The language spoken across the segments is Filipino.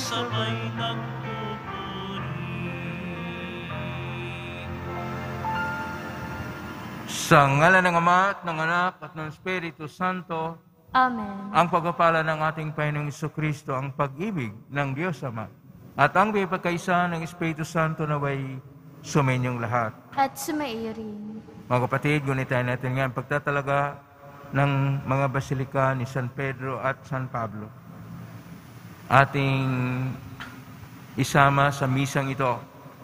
sabay nagpupuri. Sa ngalan ng Ama at ng Anak at ng Espiritu Santo, Amen. ang pagpapala ng ating Panginoong Jesucristo, ang pag-ibig ng Diyos Ama, at ang pagkakaisa ng Espiritu Santo naway suminyong lahat. At sumairin. Mga kapatid, gunitain natin nga ang pagtatalaga ng mga basilika ni San Pedro at San Pablo. Ating isama sa misang ito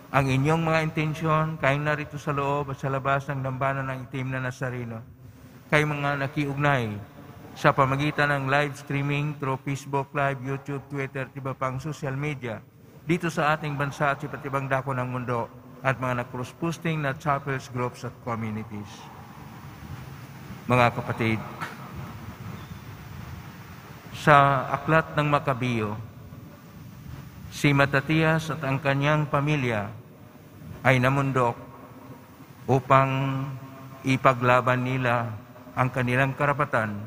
ang inyong mga intensyon, kayong narito sa loob at sa labas ng dambana ng itim na Nazareno. Kayong mga nakiugnay sa pamagitan ng live streaming through Facebook Live, YouTube, Twitter, at iba pang social media dito sa ating bansa at sa iba't ibang dako ng mundo at mga na-cross-posting na chapels, groups at communities. Mga kapatid, sa aklat ng Makabiyo, si Matatias at ang kanyang pamilya ay namundok upang ipaglaban nila ang kanilang karapatan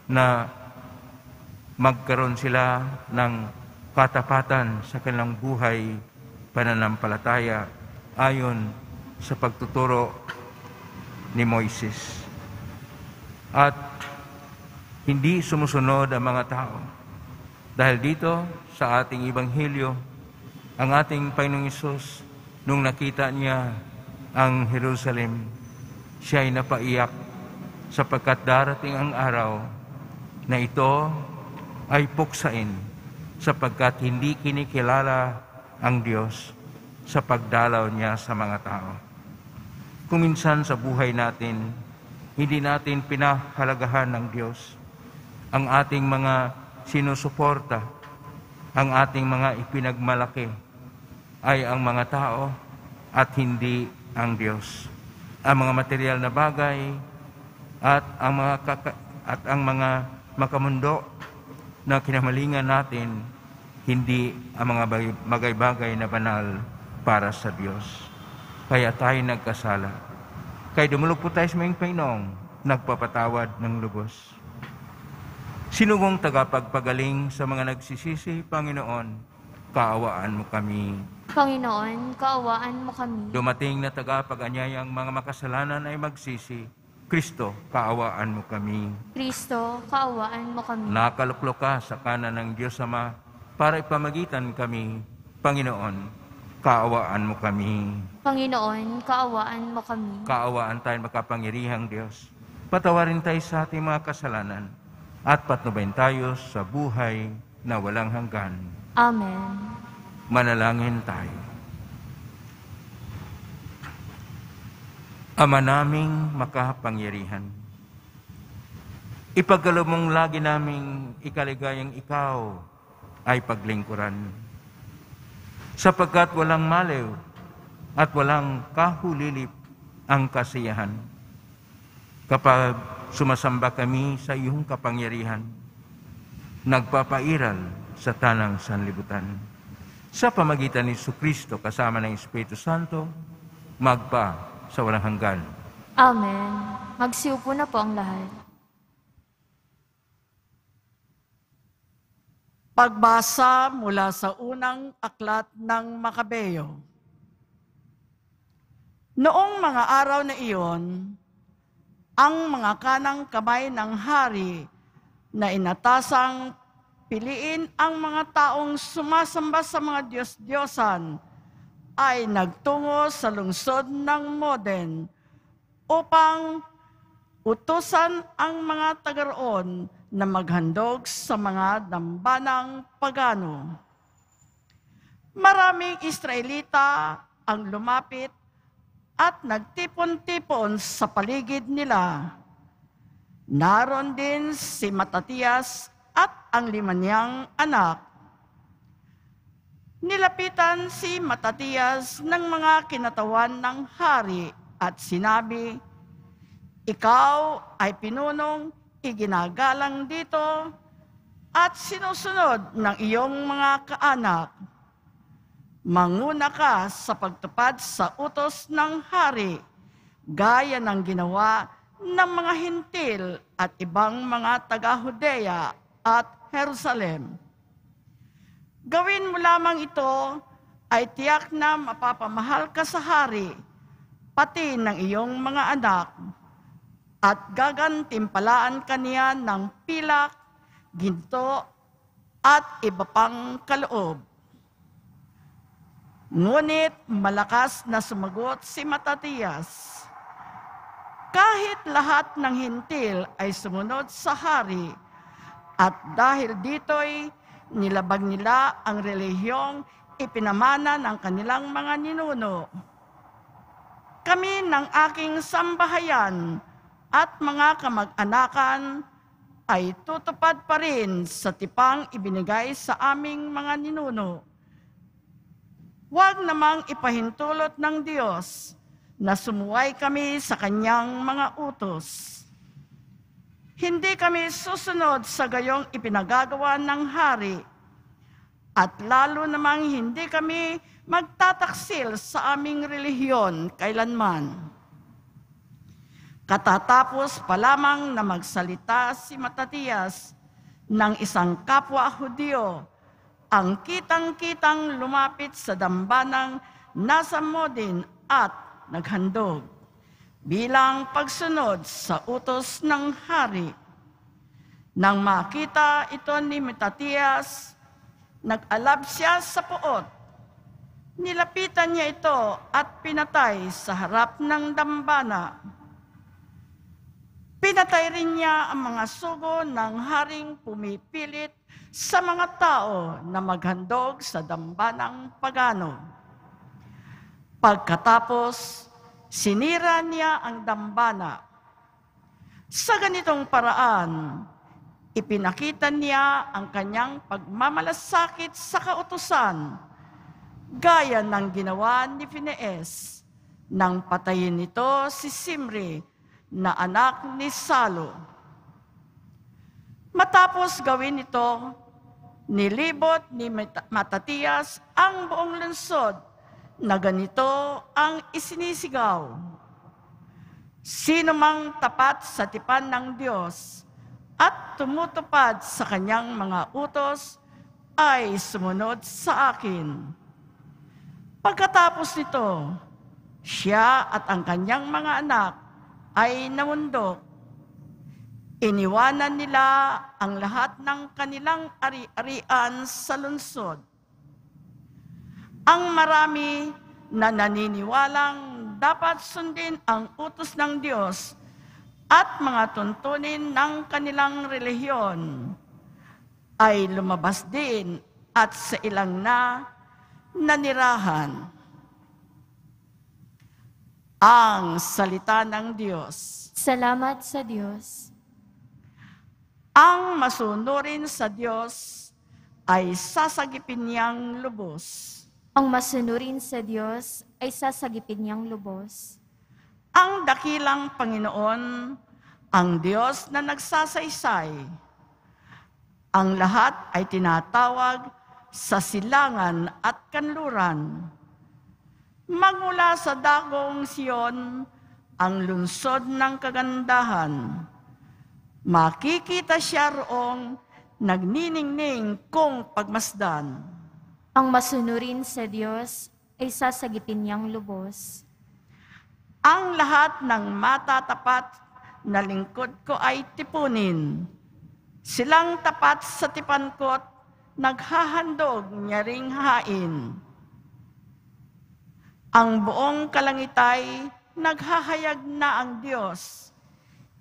na magkaroon sila ng katapatan sa kanilang buhay pananampalataya ayon sa pagtuturo ni Moises. At hindi sumusunod ang mga tao. Dahil dito sa ating Ebanghelyo, ang ating Panginoong Hesus, nung nakita niya ang Jerusalem, siya ay napaiyak sapagkat darating ang araw na ito ay puksain sapagkat hindi kinikilala ang Diyos sa pagdalaw niya sa mga tao. Kung minsan sa buhay natin, hindi natin pinahalagahan ng Diyos ang ating mga sinusuporta, ang ating mga ipinagmalaki ay ang mga tao at hindi ang Diyos. Ang mga material na bagay at ang mga makamundo na kinamalingan natin, hindi ang mga bagay-bagay na banal para sa Diyos. Kaya tayo nagkasala. Kaya dumulog po tayo sa mga Panginoong nagpapatawad ng lubos. Sinugong tagapagpagaling sa mga nagsisisi, Panginoon, kaawaan mo kami. Panginoon, kaawaan mo kami. Dumating na tagapag-anyayang mga makasalanan ay magsisi, Kristo, kaawaan mo kami. Kristo, kaawaan mo kami. Nakaluklok ka sa kanan ng Diyos Ama para ipamagitan kami, Panginoon, kaawaan mo kami. Panginoon, kaawaan mo kami. Kaawaan tayo makapangyarihang Diyos. Patawarin tayo sa ating mga kasalanan at patnubayan tayo sa buhay na walang hanggan. Amen. Manalangin tayo. Ama naming makapangyarihan, ipagkaloob mong lagi naming ikaligayang ikaw ay paglingkuran. Sapagkat walang maliw at walang kahulilip ang kasiyahan kapag sumasamba kami sa iyong kapangyarihan, nagpapairal sa tanang sanlibutan. Sa pamagitan ni Jesucristo kasama ng Espiritu Santo, magpa sa walang hanggan. Amen. Magsiupo na po ang lahat. Pagbasa mula sa unang aklat ng Makabeyo. Noong mga araw na iyon, ang mga kanang kamay ng hari na inatasang piliin ang mga taong sumasamba sa mga Diyos-Diyosan ay nagtungo sa lungsod ng Moden upang utusan ang mga taga-roon na maghandog sa mga dambanang pagano. Maraming Israelita ang lumapit at nagtipon-tipon sa paligid nila. Naroon din si Matatias at ang 5 niyang anak. Nilapitan si Matatias ng mga kinatawan ng hari at sinabi, "Ikaw ay pinunong iginagalang dito at sinusunod ng iyong mga kaanak. Manguna ka sa pagtupad sa utos ng hari, gaya ng ginawa ng mga Hintil at ibang mga taga-Judea at Jerusalem. Gawin mo lamang ito ay tiyak na mapapamahal ka sa hari, pati ng iyong mga anak, at gagantimpalaan ka niya ng pilak, ginto, at iba pang kaloob. Ngunit malakas na sumagot si Matatias, kahit lahat ng hintil ay sumunod sa hari, at dahil dito'y nilabag nila ang relihiyong ipinamana ng kanilang mga ninuno. Kami ng aking sambahayan at mga kamag-anakan ay tutupad pa rin sa tipang ibinigay sa aming mga ninuno. Huwag namang ipahintulot ng Diyos na sumuway kami sa kanyang mga utos. Hindi kami susunod sa gayong ipinagagawa ng hari, at lalo namang hindi kami magtataksil sa aming relihiyon kailanman. Katatapos pa lamang na magsalita si Matatias ng isang kapwa Hudyo, ang kitang-kitang lumapit sa dambanang nasa Modin at naghandog bilang pagsunod sa utos ng hari. Nang makita ito ni Matatias, nag-alab siya sa puot. Nilapitan niya ito at pinatay sa harap ng dambana. Pinatay rin niya ang mga sugo ng haring pumipilit sa mga tao na maghandog sa dambanang pagano. Pagkatapos, sinira niya ang dambana. Sa ganitong paraan, ipinakita niya ang kanyang pagmamalasakit sa kautusan, gaya ng ginawa ni Phineas nang patayin nito si Simri na anak ni Salo. Matapos gawin ito, nilibot ni Matatias ang buong lungsod na ganito ang isinisigaw: sino mang tapat sa tipan ng Diyos at tumutupad sa kanyang mga utos ay sumunod sa akin. Pagkatapos nito, siya at ang kanyang mga anak ay namundok. Iniwanan nila ang lahat ng kanilang ari-arian sa lungsod. Ang marami na naniniwalang dapat sundin ang utos ng Diyos at mga tuntunin ng kanilang relihiyon ay lumabas din at sa ilang na nanirahan. Ang salita ng Diyos. Salamat sa Diyos. Ang masunurin sa Diyos ay sasagipin niyang lubos. Ang masunurin sa Diyos ay sasagipin niyang lubos. Ang dakilang Panginoon, ang Diyos na nagsasaysay. Ang lahat ay tinatawag sa silangan at kanluran. Magmula sa dagong Siyon, ang lungsod ng kagandahan. Makikita siya roong nagniningning kung pagmasdan. Ang masunurin sa Diyos ay sasagipin niyang lubos. Ang lahat ng matatapat na lingkod ko ay tipunin. Silang tapat sa tipan ko't naghahandog niya ring hain. Ang buong kalangitay naghahayag na ang Diyos,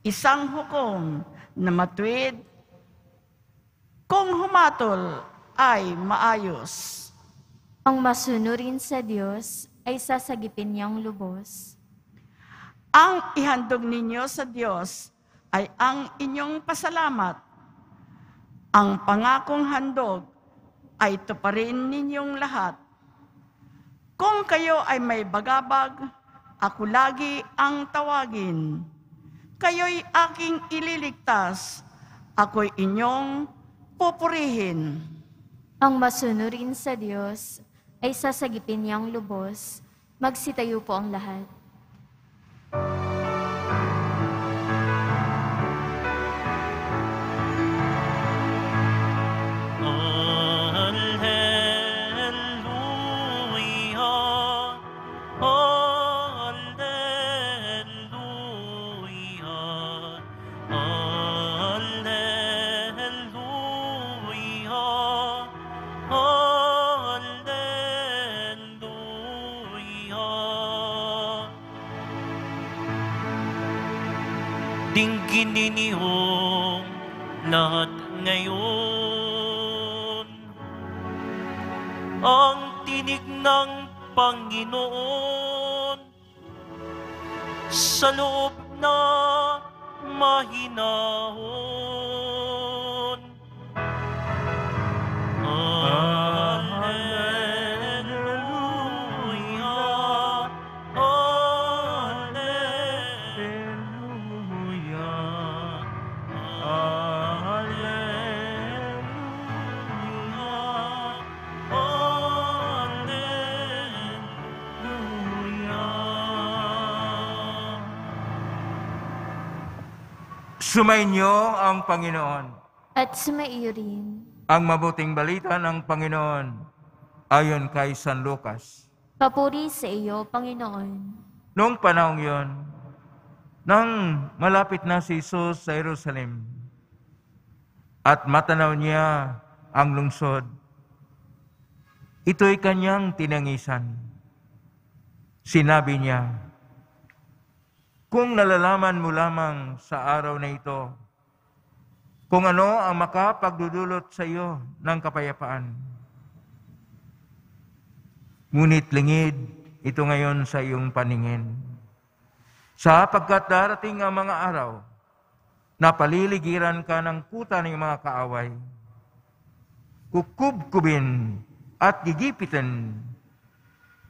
isang hukom na matuwid, kung humatol ay maayos. Ang masunurin sa Diyos ay sasagipin niyang lubos. Ang ihandog ninyo sa Diyos ay ang inyong pasalamat. Ang pangakong handog ay tuparin ninyong lahat. Kung kayo ay may bagabag, ako lagi ang tawagin. Kayo'y aking ililigtas, ako'y inyong pupurihin. Ang masunurin sa Diyos ay sasagipin niyang lubos. Magsitayo po ang lahat. Dinggin ninyong lahat ngayon ang tinig ng Panginoon sa loob na mahinahon. Alleluia, alleluia, alleluia. Sumainyo ang Panginoon. At sumaiyo rin. Ang mabuting balita ng Panginoon ayon kay San Lucas. Papuri sa iyo, Panginoon. Noong panahong yon, nang malapit na si Jesus sa Jerusalem at matanaw niya ang lungsod, ito'y kanyang tinangisan. Sinabi niya, kung nalalaman mo lamang sa araw na ito, kung ano ang makapagdudulot sa iyo ng kapayapaan. Ngunit lingid ito ngayon sa iyong paningin. Sapagkat darating ang mga araw na paliligiran ka ng kuta ng mga kaaway, kukubkubin at gigipitin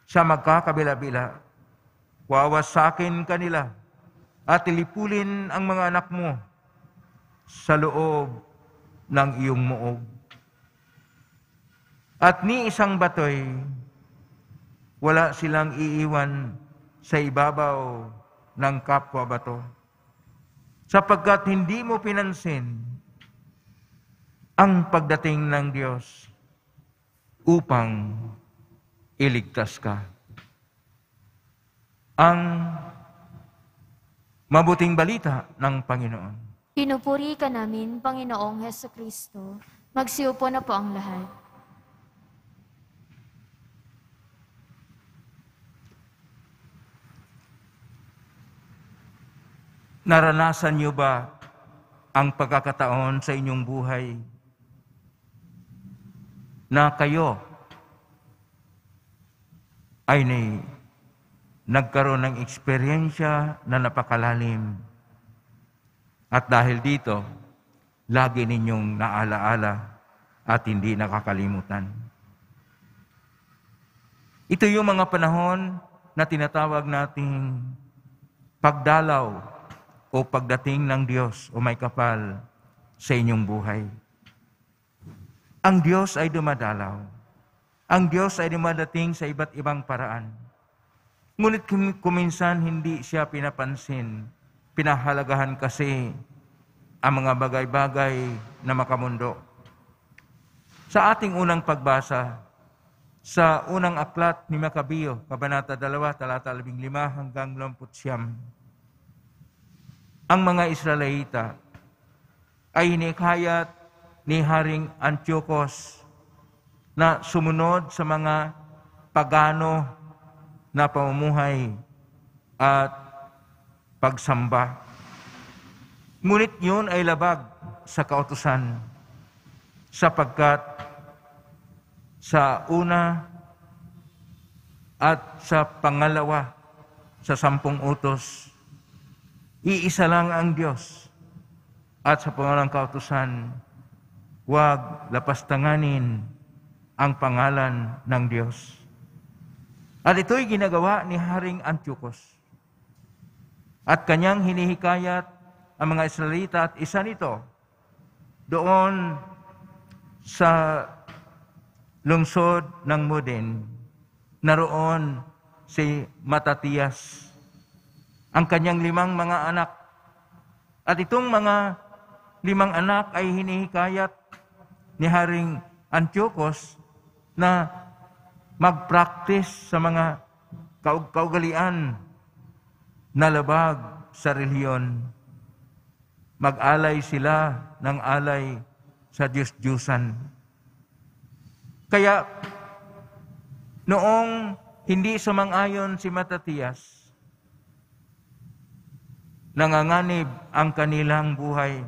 sa magkakabila-bila. Wawasakin kanila at ilipulin ang mga anak mo sa loob ng iyong muog. At ni isang batoy, wala silang iiwan sa ibabaw ng kapwa bato, sapagkat hindi mo pinansin ang pagdating ng Diyos upang iligtas ka. Ang mabuting balita ng Panginoon. Pinupuri ka namin, Panginoong Hesukristo. Magsiupo na po ang lahat. Naranasan niyo ba ang pagkakataon sa inyong buhay na kayo ay nagkaroon ng eksperyensya na napakalalim? At dahil dito, lagi ninyong naalaala at hindi nakakalimutan. Ito yung mga panahon na tinatawag nating pagdalaw o pagdating ng Diyos o may kapal sa inyong buhay. Ang Diyos ay dumadalaw. Ang Diyos ay dumadating sa iba't ibang paraan. Ngunit kuminsan hindi siya pinapansin. Pinahalagahan kasi ang mga bagay-bagay na makamundo. Sa ating unang pagbasa, sa unang aklat ni Makabeo, Kabanata 2, talata 15 hanggang 29, ang mga Israelita ay hinikayat ni Haring Antiochos na sumunod sa mga pagano na pamumuhay at pagsamba. Ngunit yun ay labag sa kautusan, sapagkat sa una at sa pangalawa sa 10 utos, iisa lang ang Diyos. At sa pangalang kautusan, huwag lapastanganin ang pangalan ng Diyos. At ito'y ginagawa ni Haring Antiochos. At kanyang hinihikayat ang mga Israelita at isa nito doon sa lungsod ng Modin, naroon si Matatias, ang kanyang 5 mga anak. At itong mga 5 anak ay hinihikayat ni Haring Antiochos na mag-practice sa mga kaugalian na labag sa relihiyon. Mag-alay sila ng alay sa Diyos-Diyusan. Kaya noong hindi sumang-ayon si Matatias, nanganganib ang kanilang buhay.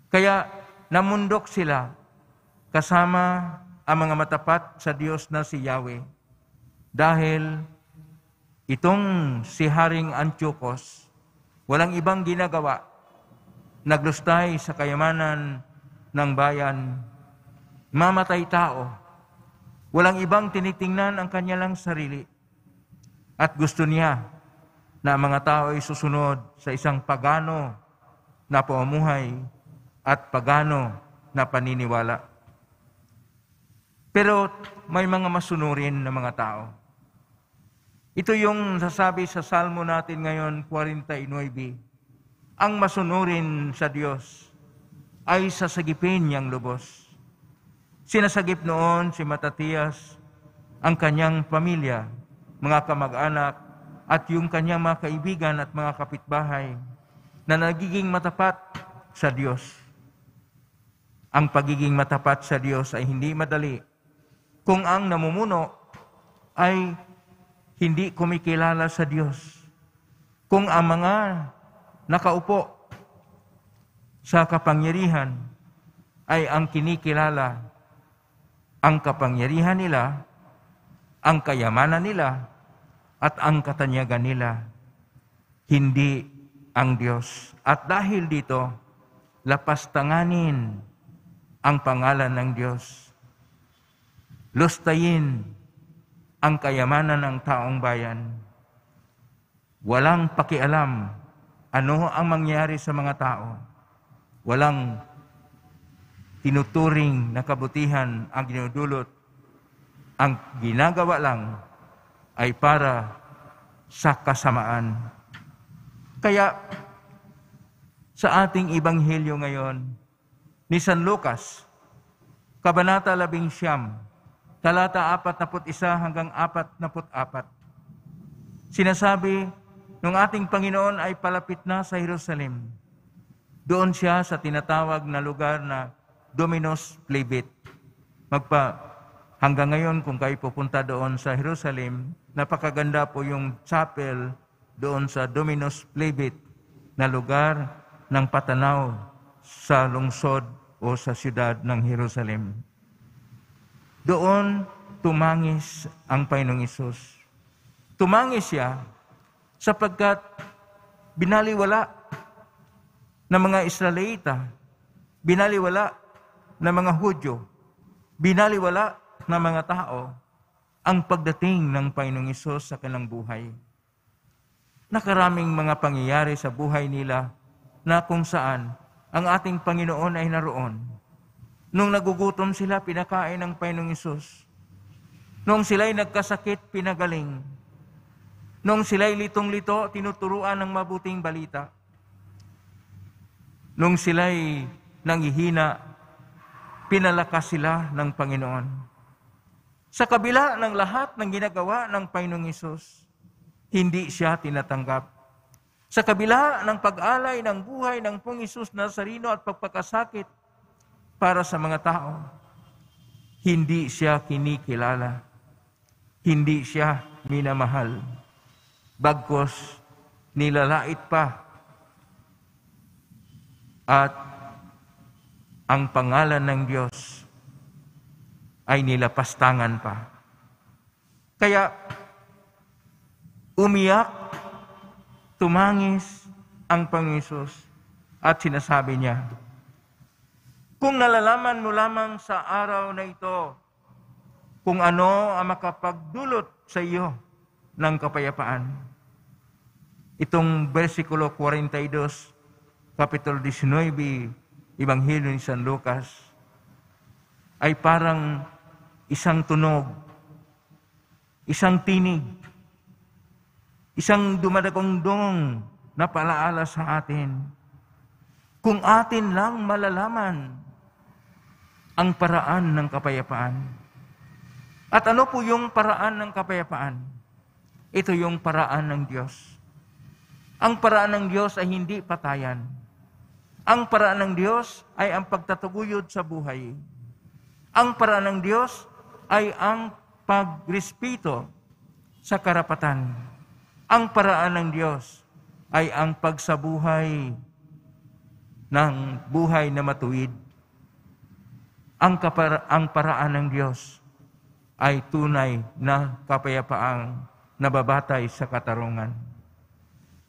Kaya namundok sila kasama ang mga matapat sa Diyos na si Yahweh. Dahil itong si Haring Antiochus, walang ibang ginagawa, naglustay sa kayamanan ng bayan, mamatay tao, walang ibang tinitingnan ang kanya lang sarili. At gusto niya na ang mga tao ay susunod sa isang pagano na pamumuhay at pagano na paniniwala. Pero may mga masunurin na mga tao. Ito yung sasabi sa Salmo natin ngayon, 49. Ang masunurin sa Diyos ay sasagipin niyang lubos. Sinasagip noon si Matatias ang kanyang pamilya, mga kamag-anak, at yung kanyang mga kaibigan at mga kapitbahay na nagiging matapat sa Diyos. Ang pagiging matapat sa Diyos ay hindi madali kung ang namumuno ay hindi kumikilala sa Diyos. Kung ang mga nakaupo sa kapangyarihan ay ang kinikilala ang kapangyarihan nila, ang kayamanan nila, at ang katanyagan nila, hindi ang Diyos. At dahil dito, lapastanganin ang pangalan ng Diyos. Lustayin ang kayamanan ng taong bayan. Walang pakialam ano ang mangyari sa mga tao. Walang tinuturing na kabutihan ang dinudulot. Ang ginagawa lang ay para sa kasamaan. Kaya sa ating ebanghelyo ngayon ni San Lucas, Kabanata 11, talata 41 hanggang 44. Sinasabi, nung ating Panginoon ay palapit na sa Jerusalem, doon siya sa tinatawag na lugar na Dominus Plebit. Hanggang ngayon, kung kayo pupunta doon sa Jerusalem, napakaganda po yung chapel doon sa Dominus Plebit na lugar ng patanaw sa lungsod o sa siyudad ng Jerusalem. Doon tumangis ang Panginoong Hesus. Tumangis siya sapagkat binaliwala ng mga Israelita, binaliwala ng mga Hudyo, binaliwala ng mga tao ang pagdating ng Panginoong Hesus sa kanilang buhay. Nakaraming mga pangyayari sa buhay nila na kung saan ang ating Panginoon ay naroon. Nung nagugutom sila, pinakain ng Panginoong Hesus. Nung sila'y nagkasakit, pinagaling. Nung sila'y litong-lito, tinuturuan ng mabuting balita. Nung sila'y nanghihina, pinalakas sila ng Panginoon. Sa kabila ng lahat ng ginagawa ng Panginoong Hesus, hindi siya tinatanggap. Sa kabila ng pag-alay ng buhay ng Panginoong Hesus Nazareno at pagpakasakit para sa mga tao, hindi siya kinikilala. Hindi siya minamahal. Bagkus, nilalait pa. At ang pangalan ng Diyos ay nilapastangan pa. Kaya, umiyak, tumangis ang Panginoon Hesus at sinasabi niya, kung nalalaman mo lamang sa araw na ito kung ano ang makapagdulot sa iyo ng kapayapaan. Itong versikulo 42, Kapitulo 19, Ebanghelyo ni San Lucas, ay parang isang tunog, isang tinig, isang dumadagongdong na palaala sa atin. Kung atin lang malalaman ang paraan ng kapayapaan. At ano po yung paraan ng kapayapaan? Ito yung paraan ng Diyos. Ang paraan ng Diyos ay hindi patayan. Ang paraan ng Diyos ay ang pagtataguyod sa buhay. Ang paraan ng Diyos ay ang pagrespeto sa karapatan. Ang paraan ng Diyos ay ang pagsabuhay ng buhay na matuwid. Ang paraan ng Diyos ay tunay na kapayapaang nababatay sa katarungan.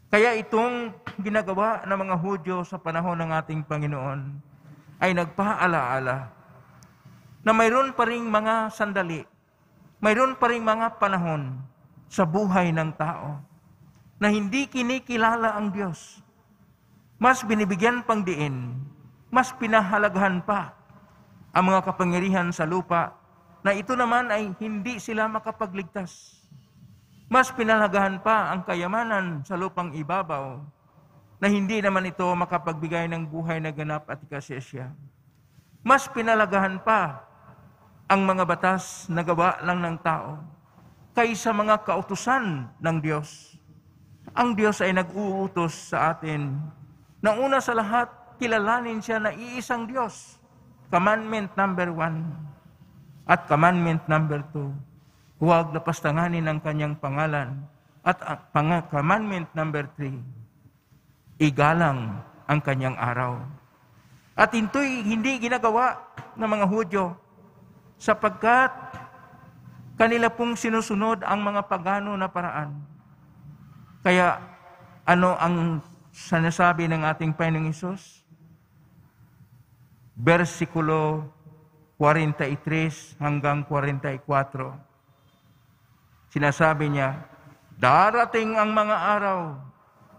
Kaya itong ginagawa ng mga Hudyo sa panahon ng ating Panginoon ay nagpaalaala na mayroon pa ring mga sandali, mayroon pa ring mga panahon sa buhay ng tao na hindi kinikilala ang Diyos. Mas binibigyan pang diin, mas pinahalagahan pa ang mga kapangyarihan sa lupa na ito naman ay hindi sila makapagligtas. Mas pinalagahan pa ang kayamanan sa lupang ibabaw na hindi naman ito makapagbigay ng buhay na ganap at ikasiyasya. Mas pinalagahan pa ang mga batas na gawa lang ng tao kaysa mga kautusan ng Diyos. Ang Diyos ay nag-uutos sa atin na una sa lahat, kilalanin siya na iisang Diyos. Commandment number 1 at commandment number 2. Huwag lapastanganin ang kanyang pangalan. At commandment number 3, igalang ang kanyang araw. At ito'y hindi ginagawa ng mga Hudyo sapagkat kanila pong sinusunod ang mga pagano na paraan. Kaya ano ang sinasabi ng ating Panginoong Hesus? Versikulo 43 hanggang 44. Sinasabi niya, darating ang mga araw,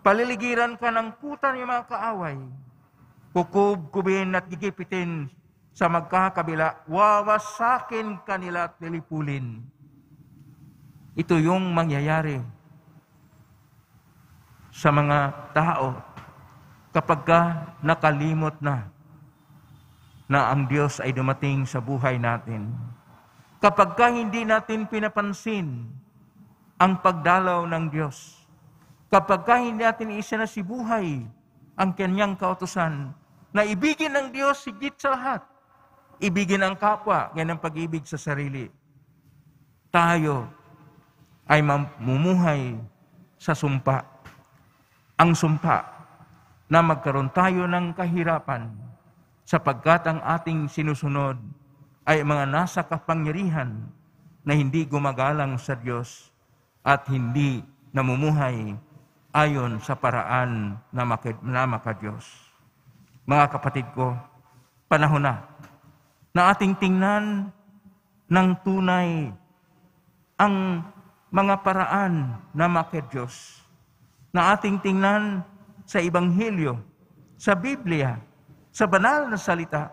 paliligiran ka ng kuta ng mga kaaway, kukub-kubin at gigipitin sa magkakabila, wawasakin kanila at lilipulin. Ito yung mangyayari sa mga tao kapag nakalimot na ang Diyos ay dumating sa buhay natin. Kapag hindi natin pinapansin ang pagdalaw ng Diyos, kapag hindi natin isinasibuhay ang kanyang kautusan, na ibigin ng Diyos higit sa lahat, ibigin ang kapwa, yan ang pag-ibig sa sarili, tayo ay mamumuhay sa sumpa. Ang sumpa na magkaroon tayo ng kahirapan sapagkat ang ating sinusunod ay mga nasa kapangyarihan na hindi gumagalang sa Diyos at hindi namumuhay ayon sa paraan na maka-Diyos. Mga kapatid ko, panahon na ating tingnan ng tunay ang mga paraan na maka-Diyos, na ating tingnan sa Ebanghelyo, sa Biblia, sa banal na salita,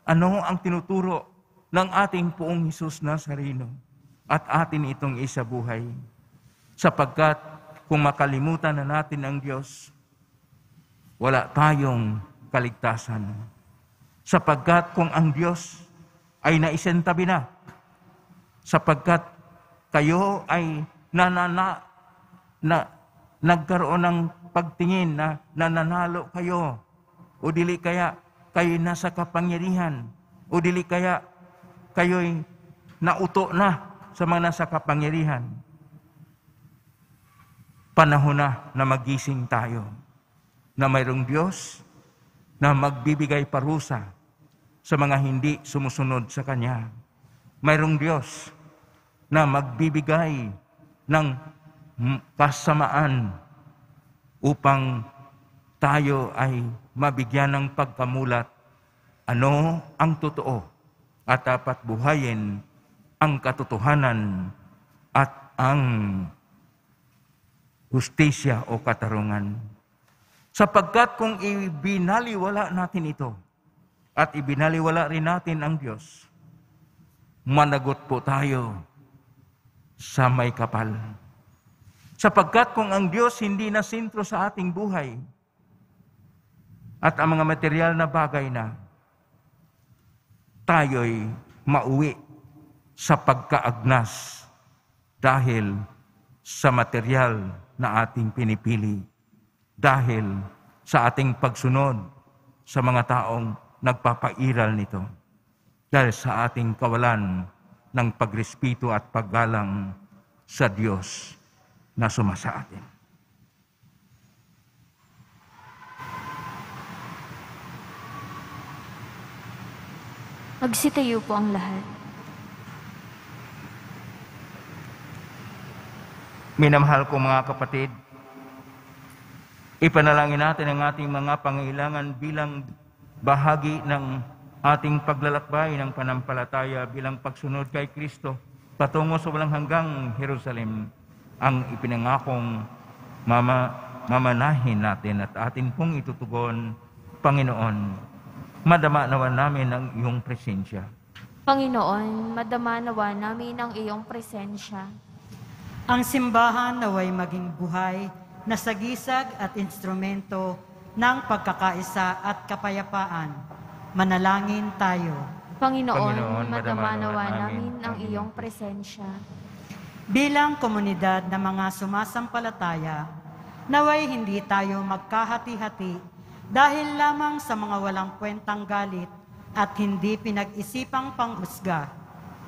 ano ang tinuturo ng ating Poong Hesus Nazareno at atin itong isabuhay. Sapagkat kung makalimutan na natin ang Diyos, wala tayong kaligtasan. Sapagkat kung ang Diyos ay naisintabi na, sapagkat kayo ay nagkaroon ng pagtingin na nananalo kayo, o dili kaya kayo nasa kapangyarihan, o dili kaya kayo'y nauto na sa mga nasa kapangyarihan. Panahon na magising tayo, na mayroong Diyos na magbibigay parusa sa mga hindi sumusunod sa Kanya. Mayroong Diyos na magbibigay ng kasamaan upang tayo ay mabigyan ng pagkamulat ano ang totoo at dapat buhayin ang katotohanan at ang hustisya o katarungan. Sapagkat kung ibinaliwala natin ito at ibinaliwala rin natin ang Diyos, managot po tayo sa may kapal. Sapagkat kung ang Diyos hindi na sentro sa ating buhay at ang mga material na bagay na, tayo'y mauwi sa pagkaagnas dahil sa material na ating pinipili, dahil sa ating pagsunod sa mga taong nagpapairal nito, dahil sa ating kawalan ng pagrespeto at paggalang sa Diyos na sumasa atin. Magsitayo po ang lahat. Minamahal ko mga kapatid, ipanalangin natin ang ating mga pangailangan bilang bahagi ng ating paglalakbay ng panampalataya bilang pagsunod kay Kristo patungo sa walang hanggang Jerusalem, ang ipinangakong mamanahin natin at atin pong itutugon. Panginoon, madama nawa namin ang iyong presensya. Panginoon, madama nawa namin ang iyong presensya. Ang simbahan naway maging buhay na sagisag at instrumento ng pagkakaisa at kapayapaan. Manalangin tayo. Panginoon, madama nawa namin ang iyong presensya. Bilang komunidad ng mga sumasampalataya, naway hindi tayo magkahati-hati dahil lamang sa mga walang kwentang galit at hindi pinag-isipang panghusga.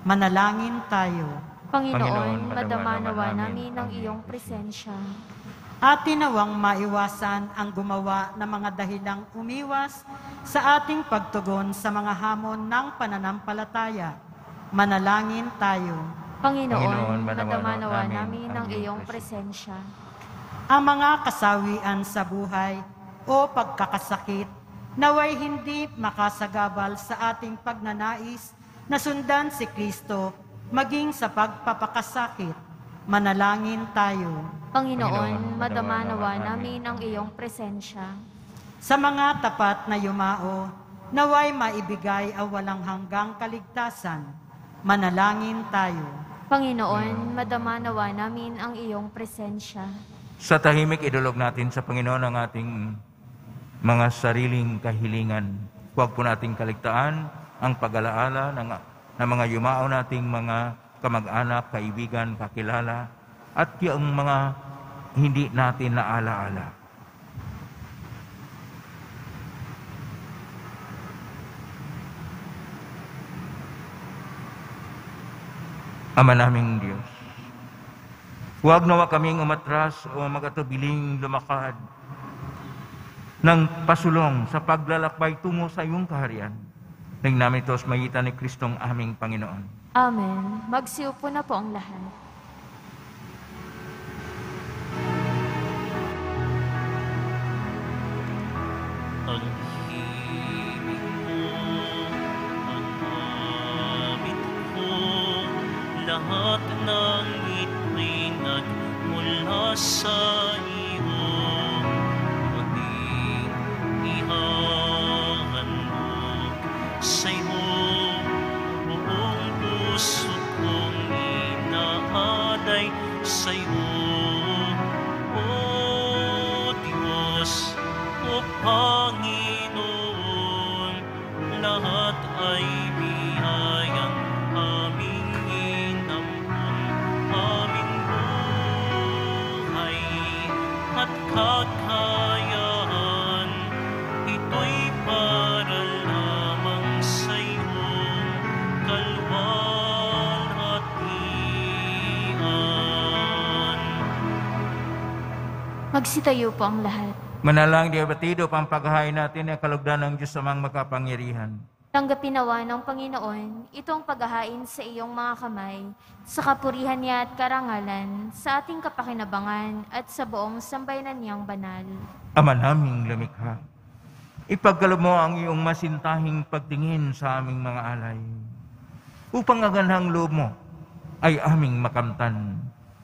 Manalangin tayo. Panginoon, madama nawa namin ang iyong presensya. At tinawang maiwasan ang gumawa ng mga dahilang umiwas sa ating pagtugon sa mga hamon ng pananampalataya. Manalangin tayo. Panginoon, madama nawa namin ang iyong presensya. Ang mga kasawian sa buhay o pagkakasakit naway hindi makasagabal sa ating pagnanais na sundan si Kristo maging sa pagpapakasakit. Manalangin tayo. Panginoon, madama nawa namin ang iyong presensya. Sa mga tapat na yumao, naway maibigay ang walang hanggang kaligtasan. Manalangin tayo. Panginoon, madama nawa namin ang iyong presensya. Sa tahimik, idulog natin sa Panginoon ang ating mga sariling kahilingan. Huwag po nating kaligtaan ang pag-alaala ng mga yumao nating mga kamag-anak, kaibigan, kakilala, at yung mga hindi natin naalaala. Ama naming Diyos, huwag nawa kaming umatras o magatubiling lumakad ng pasulong sa paglalakbay tungo sa iyong kaharian. Nang namin ito sa magitan ni Kristong aming Panginoon. Amen. Magsiupo na po ang lahat. Ang himig mo, ang amit ko, lahat ng ngito'y nagmula sa iyo. Maging ihahandog sa'yo, buong puso kong inaalay sa'yo. O Diyos, o Panginoon, lahat ay biyayang aming inampun, aming buhay at kakayahan. Ito'y para lamang sa iyong kalwalhatian. Magsitayo po ang lahat. Manalang di abatido pang paghahain natin ang kalugdan ng Diyos amang makapangyarihan. Tanggapin nawa ng Panginoon itong paghahain sa iyong mga kamay, sa kapurihan niya at karangalan, sa ating kapakinabangan at sa buong sambayanan niyang banal. Ama naming lumikha, ipagkaloob mo ang iyong masintahing pagtingin sa aming mga alay, upang ang ganhang loob mo ay aming makamtan,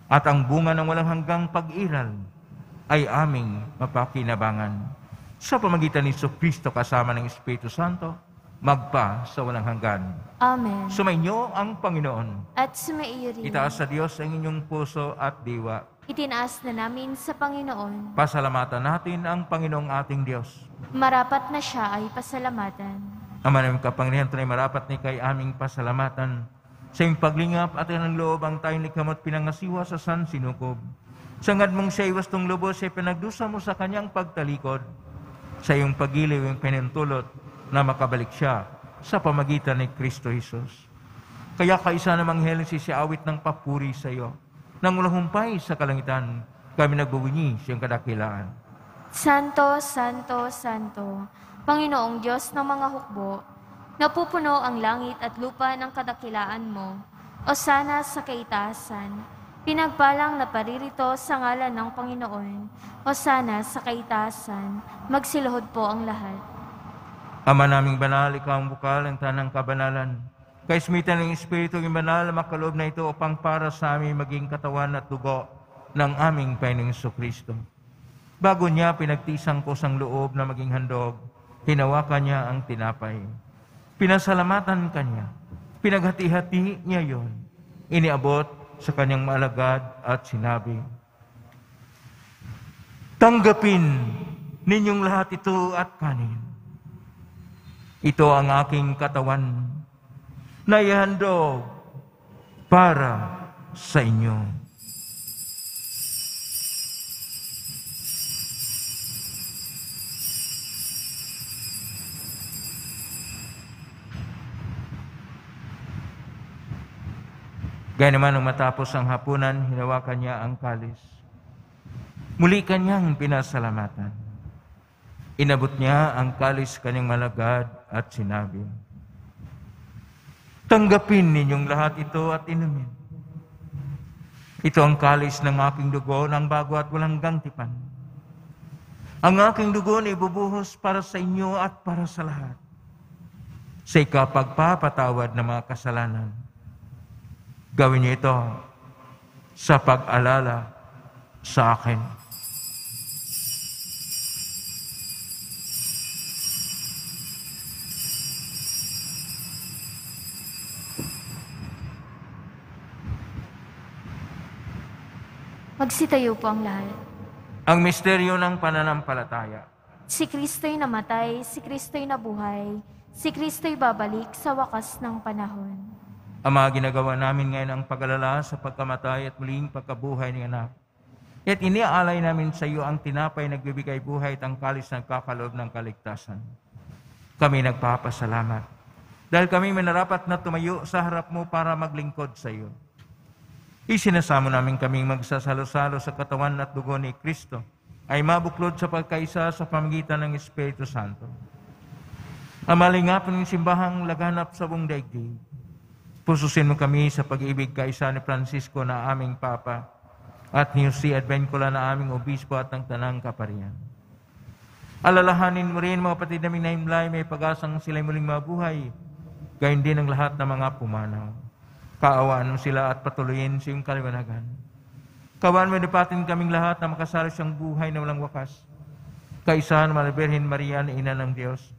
at ang bunga ng walang hanggang pag-iral ay aming mapakinabangan. Sa pamagitan ni Kristo kasama ng Espiritu Santo, magpa sa walang hanggan. Amen. Sumainyo ang Panginoon. At sumaiyo rin. Itaas sa Diyos ang inyong puso at diwa. Itinaas na namin sa Panginoon. Pasalamatan natin ang Panginoong ating Diyos. Marapat na siya ay pasalamatan. Ama naming kapangyarihan, tunay marapat ni kay aming pasalamatan. Sa iyong paglingap at ng loob ang tayong nikamot pinangasiwa sa San Sinukob. Sangad mong siya iwastong lubos ay pinagdusa mo sa kanyang pagtalikod. Sa iyong pagiliw yung pinintulot na makabalik siya sa pamagitan ni Kristo Jesus. Kaya kaisa namang Helensi siya awit ng papuri sa iyo. Nang ulahumpay sa kalangitan, kami nagbubunyi siyang kadakilaan. Santo, Santo, Santo, Panginoong Diyos ng mga hukbo, Napupuno ang langit at lupa ng kadakilaan mo. Osana sa kaitaasan. Pinagpalang na paririto sa ngalan ng Panginoon. Osana sa kaitaasan. Magsiluhod po ang lahat. Ama naming banal, ikaw ang bukal ng tanang kabanalan. Kaismitan ng Espiritu ng banal, makaloob na ito upang para sa amin maging katawan at dugo ng aming Panginoong Jesucristo. Bago niya pinagtisang ko sang loob na maging handog, hinawakan niya ang tinapay. Pinasalamatan kanya. Pinaghati-hati niya yon. Iniabot sa kanyang maalagad at sinabi, "Tanggapin ninyong lahat ito at kanin. Ito ang aking katawan na ihandog para sa inyo." Gaya naman nung matapos ang hapunan, hinawakan niya ang kalis. Muli kanyang pinasalamatan. Inabot niya ang kalis kanyang malagad at sinabi, "Tanggapin ninyong lahat ito at inumin. Ito ang kalis ng aking dugo ng bago at walang gantipan. Ang aking dugo na ibubuhos para sa inyo at para sa lahat, sa ikapagpapatawad ng mga kasalanan. Gawin niyo ito sa pag-alala sa akin." Magsitayo po ang lahat. Ang misteryo ng pananampalataya. Si Kristo'y namatay, si Kristo'y nabuhay, si Kristo'y babalik sa wakas ng panahon. Ama, ginagawa namin ngayon ang pag-alala sa pagkamatay at muling pagkabuhay ni anak. At iniaalay namin sa iyo ang tinapay nagbibigay buhay at ang kalis nagkakaloob ng kaligtasan. Kami nagpapasalamat dahil kami minarapat na tumayo sa harap mo para maglingkod sa iyo. Isinasamo namin kaming magsasalo-salo sa katawan at dugo ni Kristo ay mabuklod sa pagkaisa sa pamamagitan ng Espiritu Santo. Amalingapin ng simbahang laganap sa buong daigdig. Pususin mo kami sa pag-ibig kaisa ni Francisco na aming Papa at ni Jose Advencola na aming Obispo at ng Tanang Kaparian. Alalahanin mo rin mga kapatid naming nahimlay, may pag-asang sila'y muling mabuhay, gayon din ang lahat ng mga pumanaw. Kaawaan mo sila at patuloyin sa iyong kaliwanagan. Kawan mo nipatin kaming lahat na makasalo siyang buhay na walang wakas. Kaisa ng Mahal Birhen Maria na Ina ng Diyos,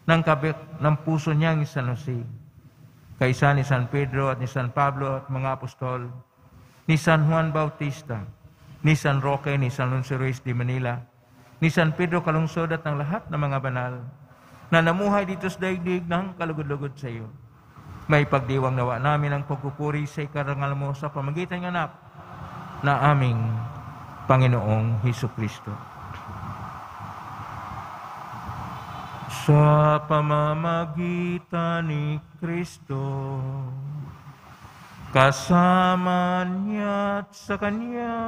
ng kabik ng puso niyang San Jose, kaisa ni San Pedro at ni San Pablo at mga apostol, ni San Juan Bautista, ni San Roque, ni San Alonso Ruiz de Manila, ni San Pedro Calungsod at ng lahat ng mga banal na namuhay dito sa daigdig ng kalugod-lugod sa iyo. May pagdiwang nawa namin ang pagpupuri sa ikarangal mo sa pamagitan ng anak na aming Panginoong Hesukristo. Sa pamamagitan ni Kristo, kasama niya at sa Kanya,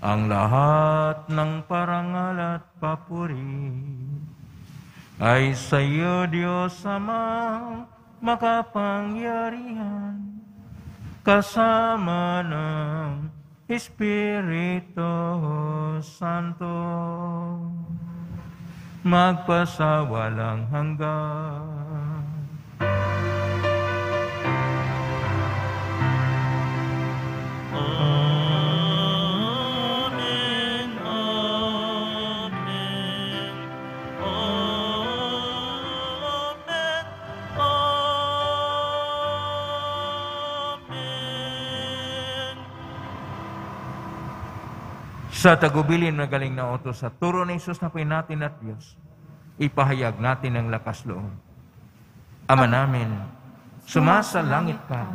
ang lahat ng parangal at papuri ay sa iyo, Diyos Amang makapangyarihan, kasama ng Espiritu Santo, magpasawalang hanggan. Amen, amen, amen, amen. Sa tagubilin na galing na utos sa turo ni Jesus na Panginoon natin at Diyos, ipahayag natin ang lakas loob. Ama namin, sumasalangit ka,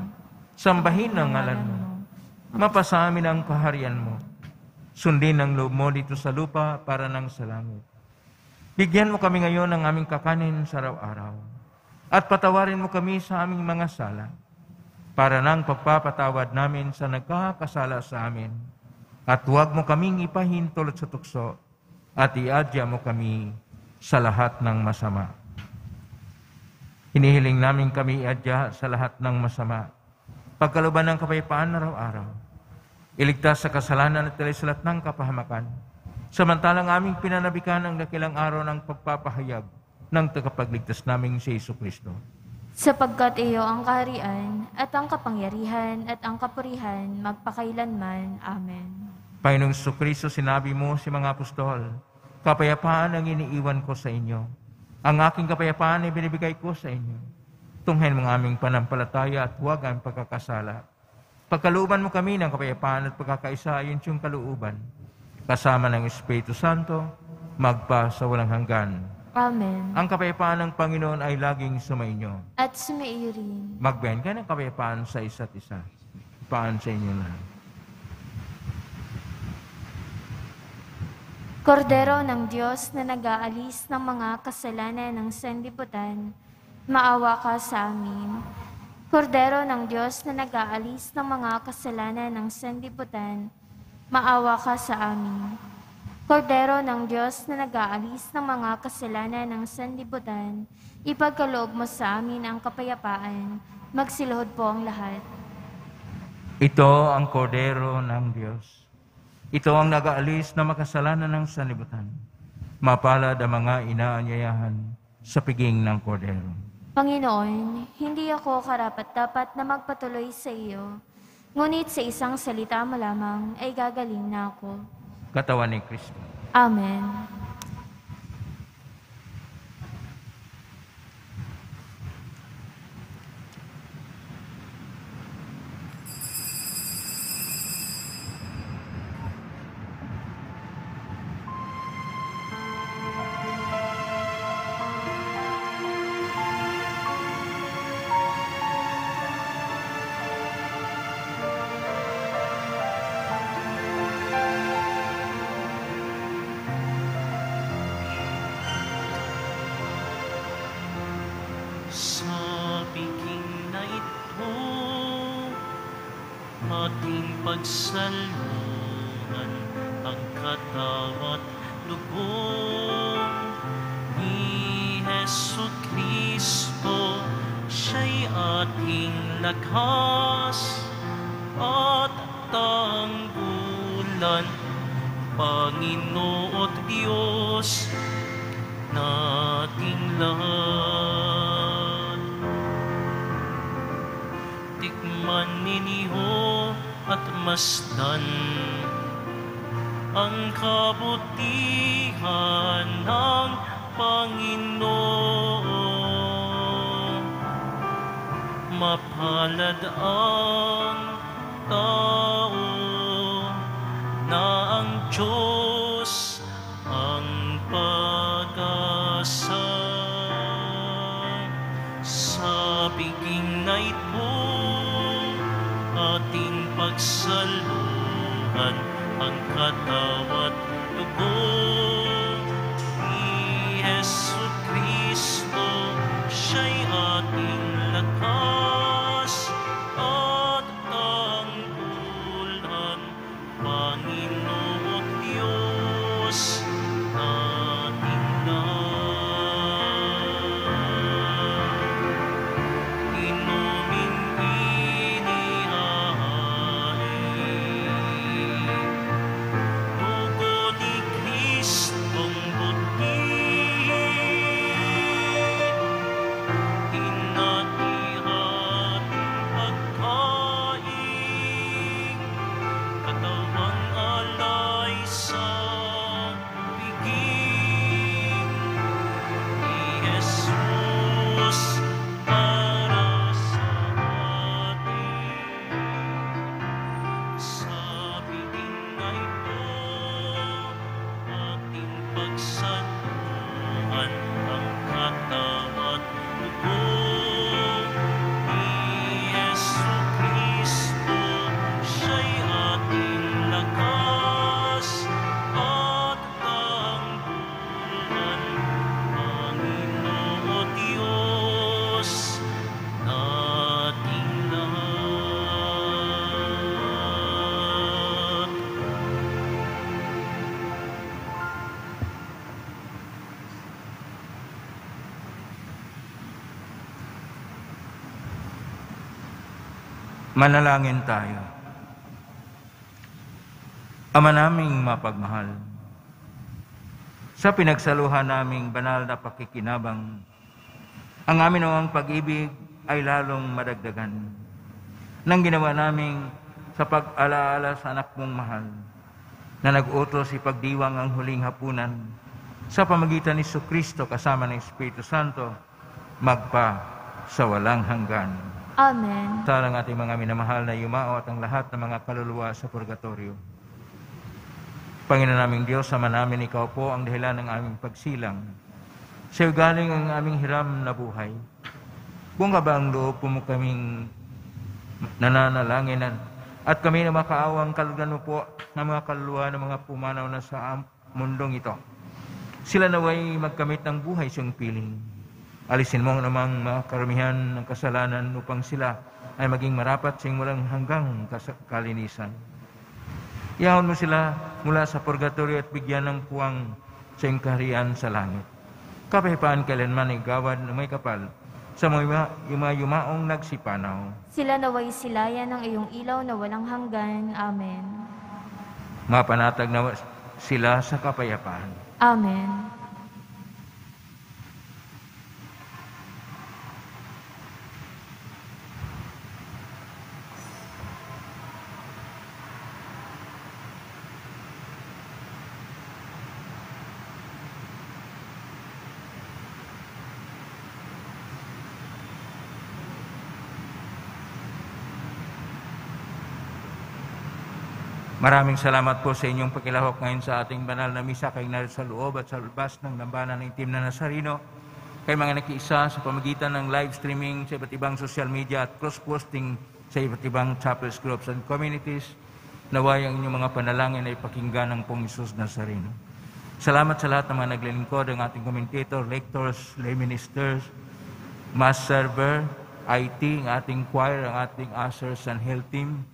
sambahin ang ngalan mo, mapasa amin ang kaharian mo, sundin ang loob mo dito sa lupa para nang sa langit. Bigyan mo kami ngayon ng aming kakanin sa araw-araw, at patawarin mo kami sa aming mga sala, para nang pagpapatawad namin sa nagkakasala sa amin, at huwag mo kaming ipahintulot sa tukso, at iadya mo kami sa lahat ng masama. Hinihiling namin kami iadya sa lahat ng masama. Pagkalooban ng kapayapaan araw-araw. Iligtas sa kasalanan at talisalat ng kapahamakan. Samantalang aming pinanabikan ang dakilang araw ng pagpapahayag ng tagapagligtas naming si Jesucristo. Sapagkat iyo ang kaharian at ang kapangyarihan at ang kapurihan magpakailanman. Amen. Panginoong Jesucristo, sinabi mo si mga apostol, kapayapaan ang iniiwan ko sa inyo. Ang aking kapayapaan ay binibigay ko sa inyo. Tunghayin mo ang aming panampalataya at huwag ang pagkakasala. Pagkalooban mo kami ng kapayapaan at pagkakaisa ayon siyang kalooban, kasama ng Espiritu Santo, magpa sa walang hanggan. Amen. Ang kapayapaan ng Panginoon ay laging sumainyo. At sumaiyo rin. Magbayan ka ng kapayapaan sa isa't isa. Paan sa inyo lahat. Kordero ng Diyos na nag-aalis ng mga kasalanan ng sanlibutan, maawa ka sa amin. Kordero ng Diyos na nag-aalis ng mga kasalanan ng sanlibutan, maawa ka sa amin. Kordero ng Diyos na nag-aalis ng mga kasalanan ng sanlibutan, ipagkaloob mo sa amin ang kapayapaan. Magsiluhod po ang lahat. Ito ang kordero ng Diyos. Ito ang nag-aalis na makasalanan ng sanlibutan. Mapalad ang mga inaanyayahan sa piging ng kordero. Panginoon, hindi ako karapat-dapat na magpatuloy sa iyo, ngunit sa isang salita mo lamang ay gagaling na ako. Katawan ni Kristo. Amen. Sa piging na ito, ating pagsalungan ang katawat lubong ni Jesucristo. Siya'y ating lakas at tanggulan, Panginoon Diyos nating lahat. Tikman ninyo at masdan ang kabutihan ng Panginoon. Mapalad ang tao na ang Diyos ang pag-asa. Sa piging na ito, ating pagsaluhan ang katawat lubong ni Jesucristo. Siya'y ating lakas at tanggulan, Panginoon Diyos nating lahat. Inuming dugo ni Kristong buti, Manalangin tayo. Ama naming mapagmahal, sa pinagsaluhan naming banal na pakikinabang, ang amin ang pag-ibig ay lalong madagdagan nang ginawa naming sa pag-alaala sa anak mong mahal na nag-utos ipagdiwang ang huling hapunan sa pamagitan ni Jesucristo kasama ng Espiritu Santo magpa sa walang hanggan. Amen. Salang ating mga minamahal na yumao at ang lahat ng mga kaluluwa sa purgatorio. Panginoon naming Diyos, Ama namin, Ikaw po ang dahilan ng aming pagsilang. Sa iyo galing ang aming hiram na buhay. Kung ka ba ang loob mo kaming nananalangin at kami na makaawang kalugan mo po ng mga kaluluwa ng mga pumanaw na sa mundong ito. Sila naway magkamit ng buhay siyang piling. Alisin mo namang mga karamihan ng kasalanan upang sila ay maging marapat siyang walang hanggang kalinisan. Iahon mo sila mula sa purgatorio at bigyan ng puwang sa iyong kaharian sa langit. Kapayapaan kailanman ay gawad ng may kapal sa mga yumaong nagsipanaw. Sila naway silayan ng iyong ilaw na walang hanggan. Amen. Mapanatag na sila sa kapayapaan. Amen. Maraming salamat po sa inyong pagkilahok ngayon sa ating banal na misa kay sa loob at sa labas ng lambanan ng Team na Nazareno, kay mga nakiisa sa pamagitan ng live streaming sa iba't ibang social media at cross-posting sa iba't ibang chapels, groups, and communities. Naway ang inyong mga panalangin ay pakinggan ng Pong Isus Nazareno. Salamat sa lahat ng mga naglilingkod, ang ating commentator, lectors, lay ministers, mass server, IT, ang ating choir, ang ating ushers and health team,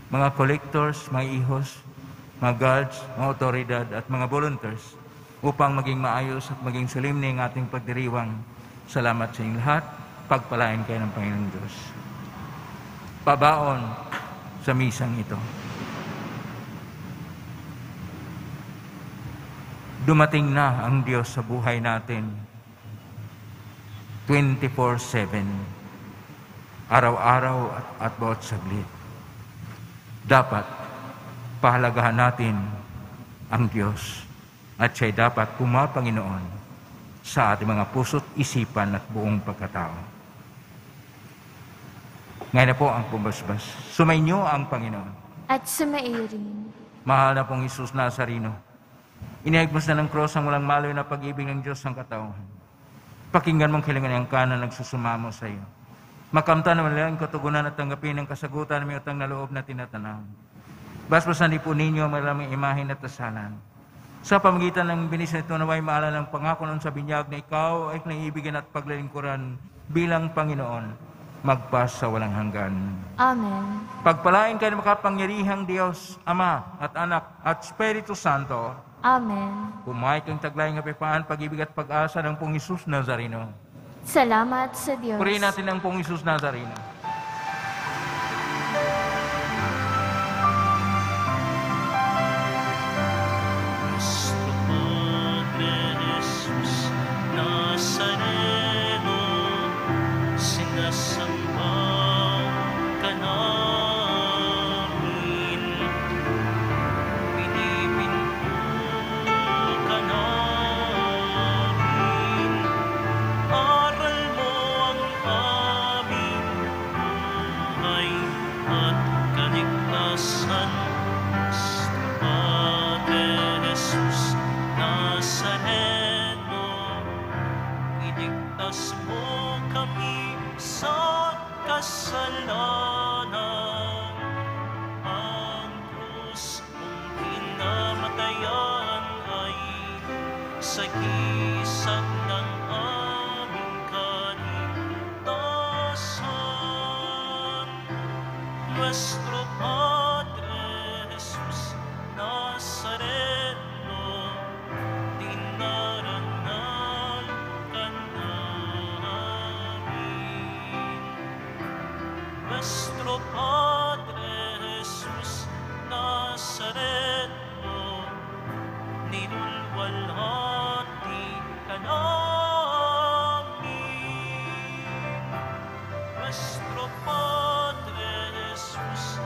mga collectors, mga ihos, mga guards, mga otoridad at mga volunteers upang maging maayos at maging solemne ang ating pagdiriwang. Salamat sa inyong lahat. Pagpalain kayo ng Panginoong Diyos. Pabaon sa misang ito. Dumating na ang Diyos sa buhay natin 24/7, araw-araw at bawat saglit. Dapat pahalagahan natin ang Diyos at siya'y dapat pumapanginoon sa ating mga puso't isipan at buong pagkatao. Ngayon na po ang pumbasbas. Sumainyo ang Panginoon. At sumairin. Mahal na pong Isus Nazareno, inihagmos na ng cross ang walang maloy na pag-ibig ng Diyos ang katauhan. Pakinggan mong kilingan ang kanan nagsusumamo sa iyo. Makamta naman nila ang katugunan at tanggapin ang kasagutan ng utang na loob na tinatanaw. Basbasan di po ninyo ang maraming imahin at tasalan. Sa pamagitan ng binis nito naway maalala ng pangako nun sa binyag na ikaw ay naiibigin at paglalingkuran bilang Panginoon, magpas sa walang hanggan. Amen. Pagpalain kayo ng makapangyarihang Diyos, Ama at Anak at Espiritu Santo. Amen. Kumay kang taglayang kapayapaan, pag-ibig at pag-asa ng Pong Isus Nazareno. Salamat sa Diyos. Purihin natin ang Pong Isus Nazareno. Nuestro Padre Jesus Nazareno, sinasamba ka namin, pinipinto ka namin, aral mo ang aming buhay at kaligtasan. Nuestro Padre Jesus Nazareno, iligtas mo kami sa kasalanan. Ang krus mong pinamatayan ay sagisag ng aming kaligtasan. Nuestro Padre Jesus Nazareno, dinarangal ka namin. Nuestro Nuestro Padre Jesus Nazareno, ninulwalhati ka namin. Nuestro Padre Jesus